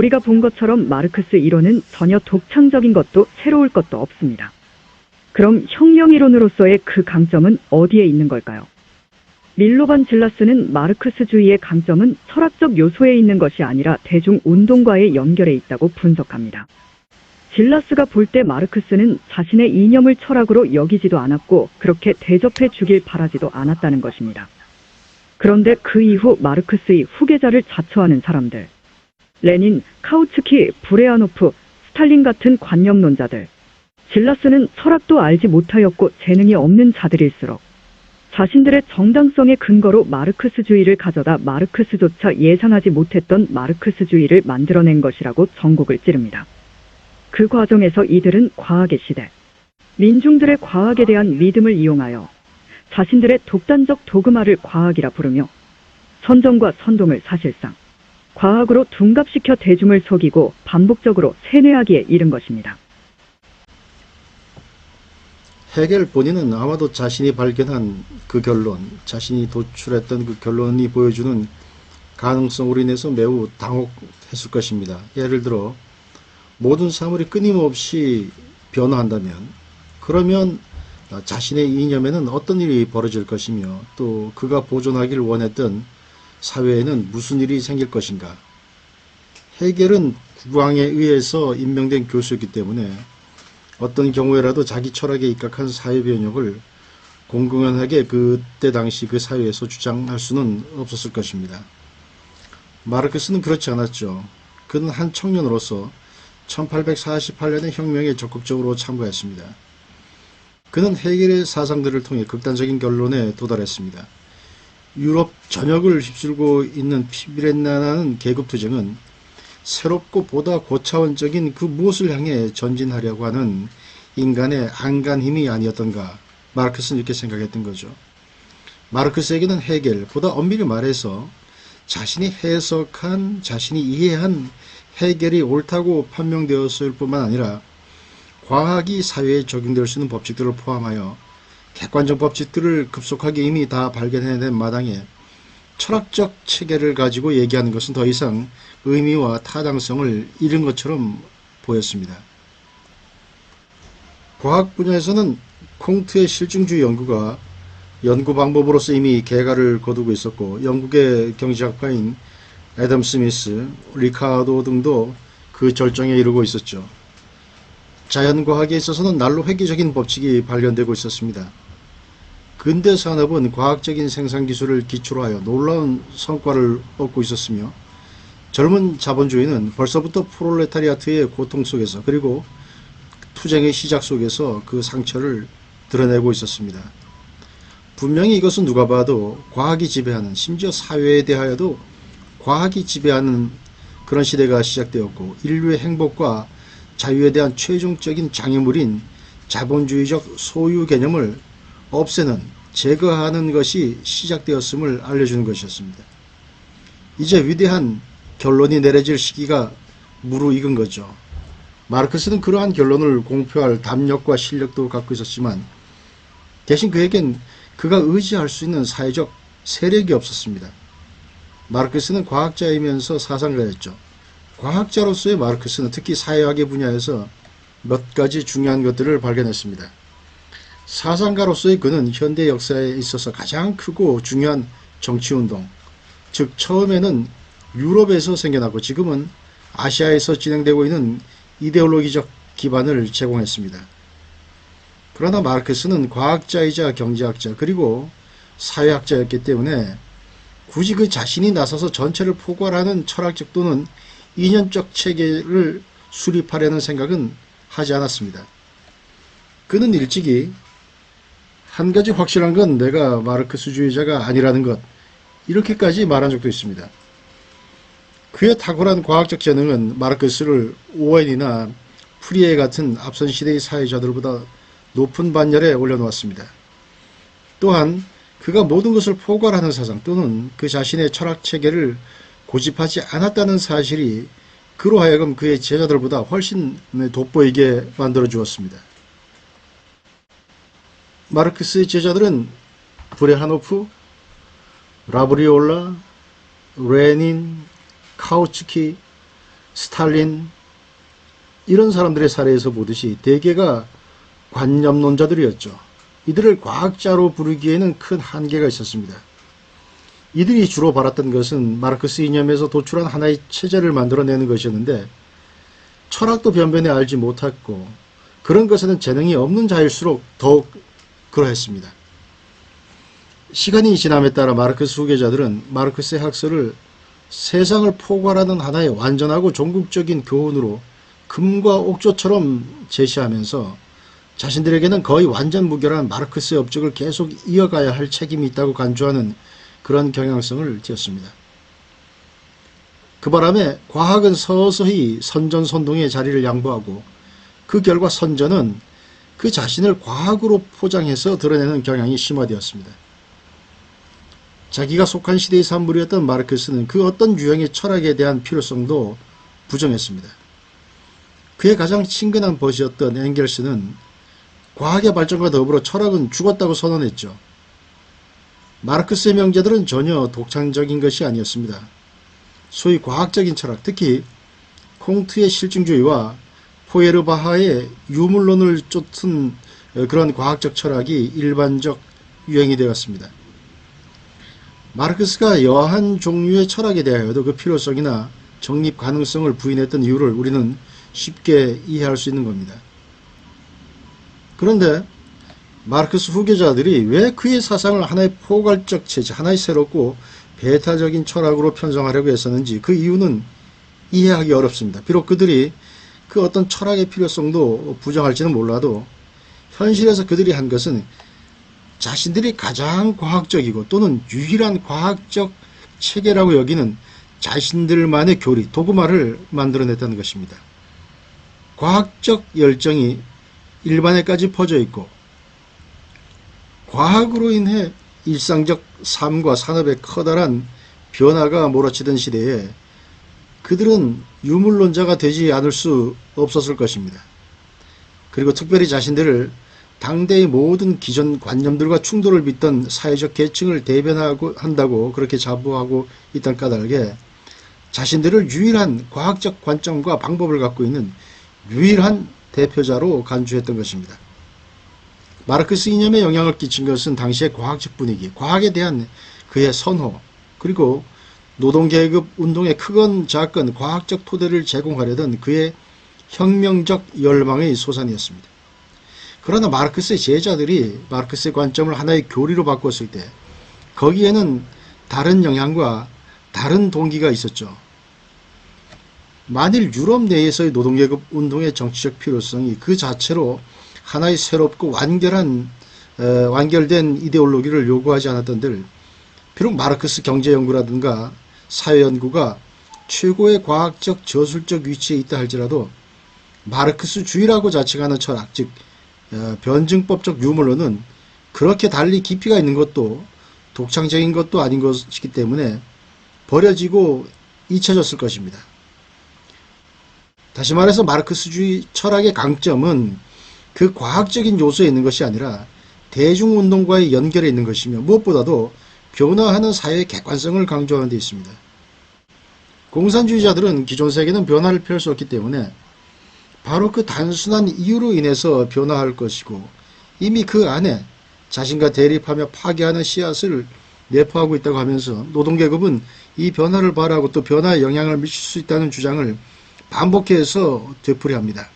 우리가 본 것처럼 마르크스 이론은 전혀 독창적인 것도 새로울 것도 없습니다. 그럼 혁명 이론으로서의 그 강점은 어디에 있는 걸까요? 밀로반 질라스는 마르크스주의의 강점은 철학적 요소에 있는 것이 아니라 대중운동과의 연결에 있다고 분석합니다. 질라스가 볼 때 마르크스는 자신의 이념을 철학으로 여기지도 않았고 그렇게 대접해 주길 바라지도 않았다는 것입니다. 그런데 그 이후 마르크스의 후계자를 자처하는 사람들, 레닌, 카우츠키, 브레아노프, 스탈린 같은 관념론자들, 질라스는 철학도 알지 못하였고 재능이 없는 자들일수록 자신들의 정당성의 근거로 마르크스주의를 가져다 마르크스조차 예상하지 못했던 마르크스주의를 만들어낸 것이라고 전곡을 찌릅니다. 그 과정에서 이들은 과학의 시대, 민중들의 과학에 대한 믿음을 이용하여 자신들의 독단적 도그마를 과학이라 부르며 선정과 선동을 사실상 과학으로 둔갑시켜 대중을 속이고 반복적으로 세뇌하기에 이른 것입니다. 헤겔 본인은 아마도 자신이 발견한 그 결론, 자신이 도출했던 그 결론이 보여주는 가능성으로 인해서 매우 당혹했을 것입니다. 예를 들어 모든 사물이 끊임없이 변화한다면 그러면 자신의 이념에는 어떤 일이 벌어질 것이며 또 그가 보존하길 원했던 사회에는 무슨 일이 생길 것인가. 헤겔은 국왕에 의해서 임명된 교수였기 때문에 어떤 경우에라도 자기 철학에 입각한 사회 변혁을 공공연하게 그때 당시 그 사회에서 주장할 수는 없었을 것입니다. 마르크스는 그렇지 않았죠. 그는 한 청년으로서 1848년의 혁명에 적극적으로 참가했습니다. 그는 헤겔의 사상들을 통해 극단적인 결론에 도달했습니다. 유럽 전역을 휩쓸고 있는 피비린내나는 계급투쟁은 새롭고 보다 고차원적인 그 무엇을 향해 전진하려고 하는 인간의 안간 힘이 아니었던가. 마르크스는 이렇게 생각했던 거죠. 마르크스에게는 헤겔, 보다 엄밀히 말해서 자신이 해석한, 자신이 이해한 헤겔이 옳다고 판명되었을 뿐만 아니라 과학이 사회에 적용될 수 있는 법칙들을 포함하여 객관적 법칙들을 급속하게 이미 다 발견해낸 마당에 철학적 체계를 가지고 얘기하는 것은 더 이상 의미와 타당성을 잃은 것처럼 보였습니다. 과학 분야에서는 콩트의 실증주의 연구가 연구 방법으로서 이미 개가를 거두고 있었고 영국의 경제학파인 애덤 스미스, 리카도 등도 그 절정에 이르고 있었죠. 자연과학에 있어서는 날로 획기적인 법칙이 발견되고 있었습니다. 근대 산업은 과학적인 생산기술을 기초로 하여 놀라운 성과를 얻고 있었으며 젊은 자본주의는 벌써부터 프롤레타리아트의 고통 속에서 그리고 투쟁의 시작 속에서 그 상처를 드러내고 있었습니다. 분명히 이것은 누가 봐도 과학이 지배하는, 심지어 사회에 대하여도 과학이 지배하는 그런 시대가 시작되었고 인류의 행복과 자유에 대한 최종적인 장애물인 자본주의적 소유 개념을 없애는, 제거하는 것이 시작되었음을 알려주는 것이었습니다. 이제 위대한 결론이 내려질 시기가 무르익은 거죠. 마르크스는 그러한 결론을 공표할 담력과 실력도 갖고 있었지만 대신 그에겐 그가 의지할 수 있는 사회적 세력이 없었습니다. 마르크스는 과학자이면서 사상가였죠. 과학자로서의 마르크스는 특히 사회학의 분야에서 몇 가지 중요한 것들을 발견했습니다. 사상가로서의 그는 현대 역사에 있어서 가장 크고 중요한 정치운동, 즉 처음에는 유럽에서 생겨나고 지금은 아시아에서 진행되고 있는 이데올로기적 기반을 제공했습니다. 그러나 마르크스는 과학자이자 경제학자 그리고 사회학자였기 때문에 굳이 그 자신이 나서서 전체를 포괄하는 철학적 또는 이념적 체계를 수립하려는 생각은 하지 않았습니다. 그는 일찍이 한 가지 확실한 건 내가 마르크스주의자가 아니라는 것, 이렇게까지 말한 적도 있습니다. 그의 탁월한 과학적 재능은 마르크스를 오웬이나 프리에 같은 앞선 시대의 사회자들보다 높은 반열에 올려놓았습니다. 또한 그가 모든 것을 포괄하는 사상 또는 그 자신의 철학 체계를 고집하지 않았다는 사실이 그로 하여금 그의 제자들보다 훨씬 돋보이게 만들어 주었습니다. 마르크스의 제자들은 브레하노프, 라브리올라, 레닌, 카우츠키, 스탈린 이런 사람들의 사례에서 보듯이 대개가 관념론자들이었죠. 이들을 과학자로 부르기에는 큰 한계가 있었습니다. 이들이 주로 바랐던 것은 마르크스 이념에서 도출한 하나의 체제를 만들어내는 것이었는데 철학도 변변히 알지 못했고 그런 것에는 재능이 없는 자일수록 더욱 그러했습니다. 시간이 지남에 따라 마르크스 후계자들은 마르크스의 학설을 세상을 포괄하는 하나의 완전하고 종국적인 교훈으로 금과 옥조처럼 제시하면서 자신들에게는 거의 완전 무결한 마르크스의 업적을 계속 이어가야 할 책임이 있다고 간주하는 그런 경향성을 띄었습니다. 그 바람에 과학은 서서히 선전선동의 자리를 양보하고 그 결과 선전은 그 자신을 과학으로 포장해서 드러내는 경향이 심화되었습니다. 자기가 속한 시대의 산물이었던 마르크스는 그 어떤 유형의 철학에 대한 필요성도 부정했습니다. 그의 가장 친근한 벗이었던 엥겔스는 과학의 발전과 더불어 철학은 죽었다고 선언했죠. 마르크스의 명제들은 전혀 독창적인 것이 아니었습니다. 소위 과학적인 철학, 특히 콩트의 실증주의와 포에르바하의 유물론을 쫓은 그런 과학적 철학이 일반적 유행이 되었습니다. 마르크스가 여한 종류의 철학에 대하여도 그 필요성이나 정립 가능성을 부인했던 이유를 우리는 쉽게 이해할 수 있는 겁니다. 그런데 마르크스 후계자들이 왜 그의 사상을 하나의 포괄적 체제, 하나의 새롭고 배타적인 철학으로 편성하려고 했었는지 그 이유는 이해하기 어렵습니다. 비록 그들이 그 어떤 철학의 필요성도 부정할지는 몰라도 현실에서 그들이 한 것은 자신들이 가장 과학적이고 또는 유일한 과학적 체계라고 여기는 자신들만의 교리, 도구마를 만들어냈다는 것입니다. 과학적 열정이 일반에까지 퍼져 있고 과학으로 인해 일상적 삶과 산업에 커다란 변화가 몰아치던 시대에 그들은 유물론자가 되지 않을 수 없었을 것입니다. 그리고 특별히 자신들을 당대의 모든 기존 관념들과 충돌을 빚던 사회적 계층을 대변하고 한다고 그렇게 자부하고 있던 까닭에 자신들을 유일한 과학적 관점과 방법을 갖고 있는 유일한 대표자로 간주했던 것입니다. 마르크스 이념에 영향을 끼친 것은 당시의 과학적 분위기, 과학에 대한 그의 선호, 그리고 노동계급 운동의 크건 작건 과학적 토대를 제공하려던 그의 혁명적 열망의 소산이었습니다. 그러나 마르크스의 제자들이 마르크스의 관점을 하나의 교리로 바꿨을 때 거기에는 다른 영향과 다른 동기가 있었죠. 만일 유럽 내에서의 노동계급 운동의 정치적 필요성이 그 자체로 하나의 새롭고 완결된 이데올로기를 요구하지 않았던들 비록 마르크스 경제연구라든가 사회연구가 최고의 과학적 저술적 위치에 있다 할지라도 마르크스주의라고 자칭하는 철학, 즉 변증법적 유물론은 그렇게 달리 깊이가 있는 것도 독창적인 것도 아닌 것이기 때문에 버려지고 잊혀졌을 것입니다. 다시 말해서 마르크스주의 철학의 강점은 그 과학적인 요소에 있는 것이 아니라 대중운동과의 연결에 있는 것이며 무엇보다도 변화하는 사회의 객관성을 강조하는 데 있습니다. 공산주의자들은 기존 세계는 변화를 펼 수 없기 때문에 바로 그 단순한 이유로 인해서 변화할 것이고 이미 그 안에 자신과 대립하며 파괴하는 씨앗을 내포하고 있다고 하면서 노동계급은 이 변화를 바라고 또 변화에 영향을 미칠 수 있다는 주장을 반복해서 되풀이합니다.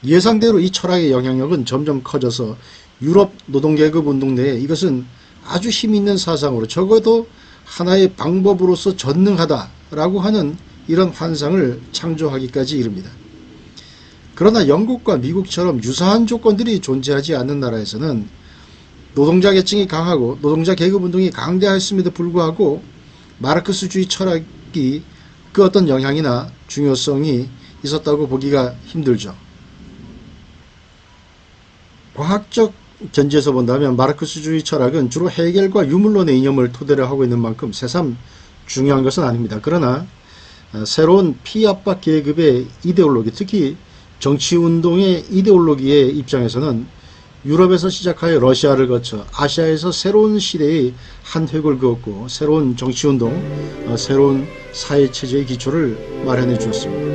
예상대로 이 철학의 영향력은 점점 커져서 유럽 노동계급 운동 내에 이것은 아주 힘있는 사상으로 적어도 하나의 방법으로서 전능하다라고 하는 이런 환상을 창조하기까지 이릅니다. 그러나 영국과 미국처럼 유사한 조건들이 존재하지 않는 나라에서는 노동자 계층이 강하고 노동자 계급운동이 강대하였음에도 불구하고 마르크스주의 철학이 그 어떤 영향이나 중요성이 있었다고 보기가 힘들죠. 과학적 견지에서 본다면 마르크스주의 철학은 주로 헤겔과 유물론의 이념을 토대로 하고 있는 만큼 새삼 중요한 것은 아닙니다. 그러나 새로운 피압박 계급의 이데올로기, 특히 정치운동의 이데올로기의 입장에서는 유럽에서 시작하여 러시아를 거쳐 아시아에서 새로운 시대의 한 획을 그었고 새로운 정치운동, 새로운 사회체제의 기초를 마련해 주었습니다.